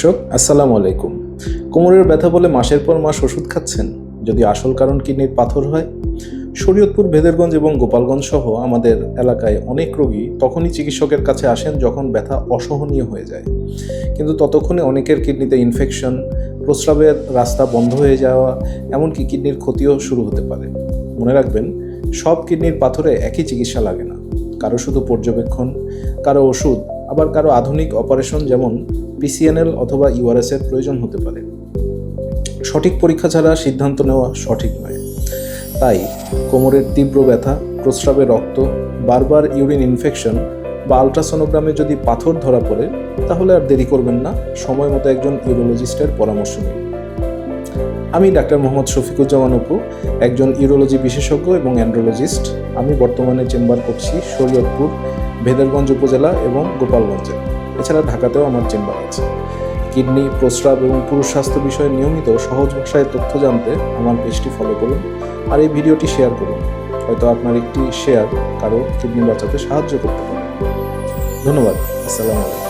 দর্শক আসসালামু আলাইকুম। কোমরের ব্যথা বলে মাসের পর মাস ওষুধ খাচ্ছেন, যদি আসল কারণ কিডনির পাথর হয়? শরীয়তপুর, ভেদেরগঞ্জ এবং গোপালগঞ্জ সহ আমাদের এলাকায় অনেক রোগী তখনই চিকিৎসকের কাছে আসেন যখন ব্যথা অসহনীয় হয়ে যায়। কিন্তু ততক্ষণে অনেকের কিডনিতে ইনফেকশন, প্রস্রাবের রাস্তা বন্ধ হয়ে যাওয়া, এমনকি কিডনির ক্ষতিও শুরু হতে পারে। মনে রাখবেন, সব কিডনির পাথরে একই চিকিৎসা লাগে না। কারো শুধু পর্যবেক্ষণ, কারো ওষুধ, আবার কারো আধুনিক অপারেশন যেমন পিসিএনএল অথবা ইউআরএস এর প্রয়োজন হতে পারে। সঠিক পরীক্ষা ছাড়া সিদ্ধান্ত নেওয়া সঠিক নয়। তাই কোমরের তীব্র ব্যথা, প্রস্রাবে রক্ত, বারবার ইউরিন ইনফেকশন বা আলট্রাসোনোগ্রামে যদি পাথর ধরা পড়ে, তাহলে আর দেরি করবেন না, সময় মতো একজন ইউরোলজিস্টের পরামর্শ নিন। আমি ডাক্তার মোহাম্মদ শফিকুজ্জামান অপু, একজন ইউরোলজি বিশেষজ্ঞ এবং অ্যান্ড্রোলজিস্ট। আমি বর্তমানে চেম্বার করছি শরীয়তপুর, ভেদেরগঞ্জ উপজেলা এবং গোপালগঞ্জে। এছাড়া ঢাকাতেও আমার চেম্বার আছে। কিডনি, প্রস্রাব এবং পুরুষ স্বাস্থ্য বিষয়ে নিয়মিত সহজ ভাষায় তথ্য জানতে আমার পেজটি ফলো করুন আর এই ভিডিওটি শেয়ার করুন। হয়তো আপনার একটি শেয়ার কারো কিডনি বাঁচাতে সাহায্য করতে পারে। ধন্যবাদ। আসসালামু আলাইকুম।